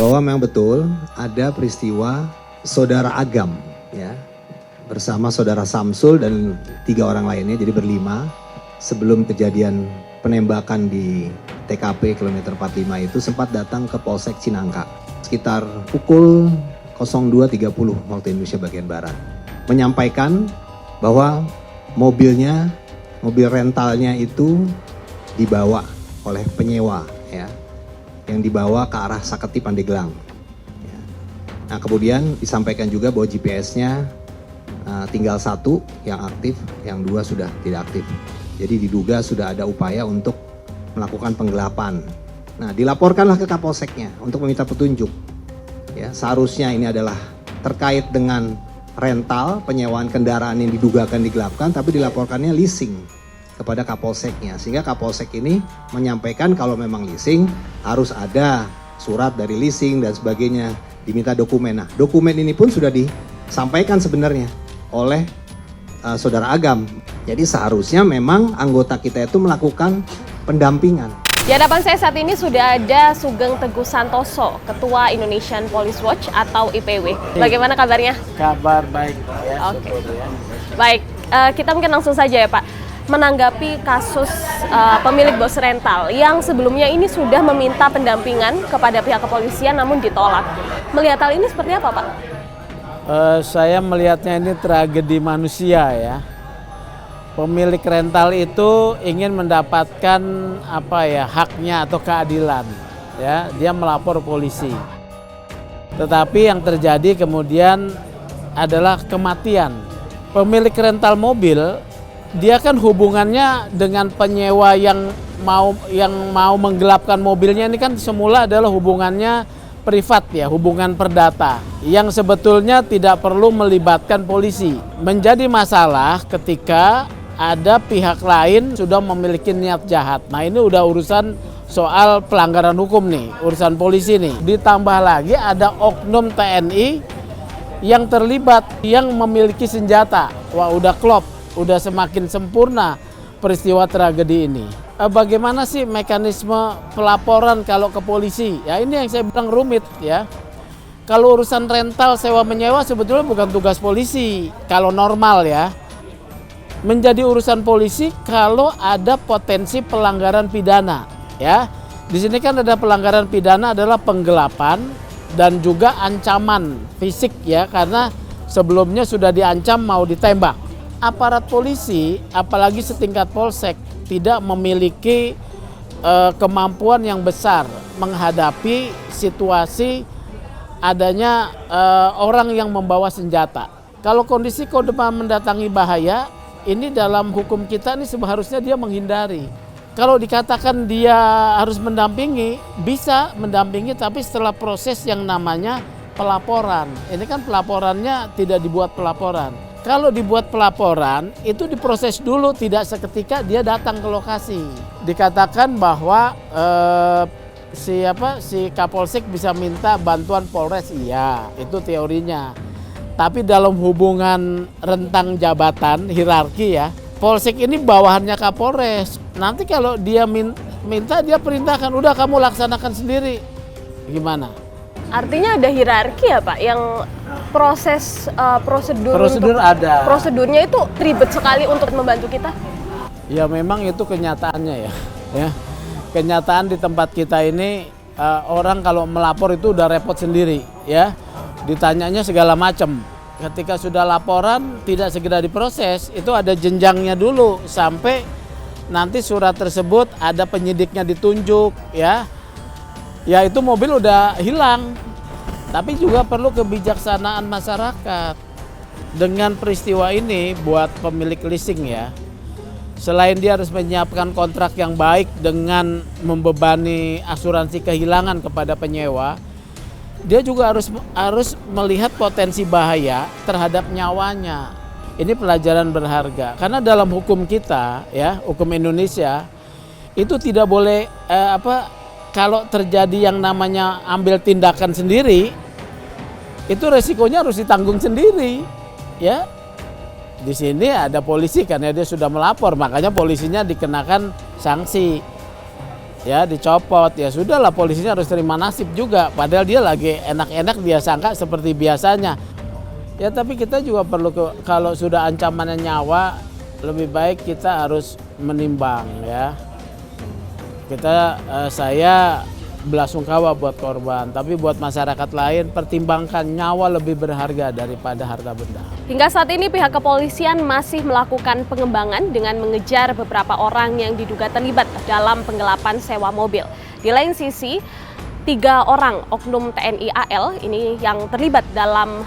bahwa memang betul ada peristiwa saudara Agam ya bersama saudara Samsul dan 3 orang lainnya, jadi berlima, sebelum kejadian penembakan di TKP kilometer 45 itu sempat datang ke Polsek Cinangka sekitar pukul 02.30 waktu Indonesia bagian Barat, menyampaikan bahwa mobil rentalnya itu dibawa oleh penyewa ya, yang dibawa ke arah Saketi Pandeglang. Ya. Nah kemudian disampaikan juga bahwa GPS-nya tinggal 1 yang aktif, yang 2 sudah tidak aktif. Jadi diduga sudah ada upaya untuk melakukan penggelapan. Nah dilaporkanlah ke Kapolseknya untuk meminta petunjuk. Ya, seharusnya ini adalah terkait dengan rental penyewaan kendaraan yang didugakan digelapkan, tapi dilaporkannya leasing kepada Kapolseknya, sehingga Kapolsek ini menyampaikan kalau memang leasing harus ada surat dari leasing dan sebagainya, diminta dokumen. Nah dokumen ini pun sudah disampaikan sebenarnya oleh saudara Agam. Jadi seharusnya memang anggota kita itu melakukan pendampingan. Di hadapan saya saat ini sudah ada Sugeng Teguh Santoso, Ketua Indonesian Police Watch atau IPW. Bagaimana kabarnya? Kabar baik ya. Oke. Baik, kita mungkin langsung saja ya Pak. Menanggapi kasus pemilik bos rental yang sebelumnya ini sudah meminta pendampingan kepada pihak kepolisian namun ditolak. Melihat hal ini seperti apa Pak? Saya melihatnya ini tragedi manusia ya. Pemilik rental itu ingin mendapatkan haknya atau keadilan ya, dia melapor polisi. Tetapi yang terjadi kemudian adalah kematian. Pemilik rental mobil dia kan hubungannya dengan penyewa yang mau menggelapkan mobilnya ini kan semula adalah hubungannya privat ya, hubungan perdata yang sebetulnya tidak perlu melibatkan polisi. Menjadi masalah ketika ada pihak lain sudah memiliki niat jahat. Nah ini udah urusan soal pelanggaran hukum nih, urusan polisi nih. Ditambah lagi ada oknum TNI yang terlibat, yang memiliki senjata. Wah udah klop, udah semakin sempurna peristiwa tragedi ini. Bagaimana sih mekanisme pelaporan kalau ke polisi? Ya ini yang saya bilang rumit ya. Kalau urusan rental sewa menyewa sebetulnya bukan tugas polisi kalau normal ya. Menjadi urusan polisi kalau ada potensi pelanggaran pidana ya. Di sini kan ada pelanggaran pidana adalah penggelapan dan juga ancaman fisik ya, karena sebelumnya sudah diancam mau ditembak. Aparat polisi apalagi setingkat polsek tidak memiliki kemampuan yang besar menghadapi situasi adanya orang yang membawa senjata. Kalau kondisi kode mendatangi bahaya, ini dalam hukum kita ini seharusnya dia menghindari. Kalau dikatakan dia harus mendampingi, bisa mendampingi tapi setelah proses yang namanya pelaporan. Ini kan pelaporannya tidak dibuat pelaporan. Kalau dibuat pelaporan itu diproses dulu, tidak seketika dia datang ke lokasi. Dikatakan bahwa si Kapolsek bisa minta bantuan Polres, iya itu teorinya. Tapi dalam hubungan rentang jabatan, hierarki ya, Polsek ini bawahannya Kapolres. Nanti kalau dia minta, dia perintahkan, udah kamu laksanakan sendiri. Gimana? Artinya ada hierarki ya Pak, yang prosedur ada. Prosedurnya itu ribet sekali untuk membantu kita? Ya memang itu kenyataannya ya. Kenyataan di tempat kita ini, orang kalau melapor itu udah repot sendiri ya. Ditanyanya segala macam. Ketika sudah laporan tidak segera diproses, itu ada jenjangnya dulu sampai nanti surat tersebut ada penyidiknya ditunjuk ya. Ya itu mobil udah hilang. Tapi juga perlu kebijaksanaan masyarakat. Dengan peristiwa ini buat pemilik leasing ya. Selain dia harus menyiapkan kontrak yang baik dengan membebani asuransi kehilangan kepada penyewa, dia juga harus melihat potensi bahaya terhadap nyawanya. Ini pelajaran berharga karena dalam hukum kita ya, hukum Indonesia itu tidak boleh kalau terjadi yang namanya ambil tindakan sendiri, itu resikonya harus ditanggung sendiri ya. Di sini ada polisi karena dia sudah melapor, makanya polisinya dikenakan sanksi. ya dicopot, ya sudahlah polisinya harus terima nasib juga. Padahal dia lagi enak-enak dia sangka seperti biasanya. Ya tapi kita juga perlu kalau sudah ancamannya nyawa, lebih baik kita harus menimbang ya. Saya belasungkawa buat korban, tapi buat masyarakat lain pertimbangkan nyawa lebih berharga daripada harta benda. Hingga saat ini pihak kepolisian masih melakukan pengembangan dengan mengejar beberapa orang yang diduga terlibat dalam penggelapan sewa mobil. Di lain sisi, 3 orang oknum TNI AL ini yang terlibat dalam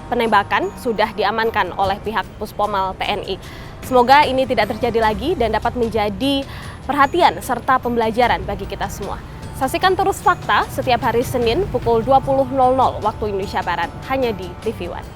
penembakan sudah diamankan oleh pihak Puspomal TNI. Semoga ini tidak terjadi lagi dan dapat menjadi perhatian serta pembelajaran bagi kita semua. Saksikan terus Fakta setiap hari Senin pukul 20.00 waktu Indonesia Barat hanya di TV One.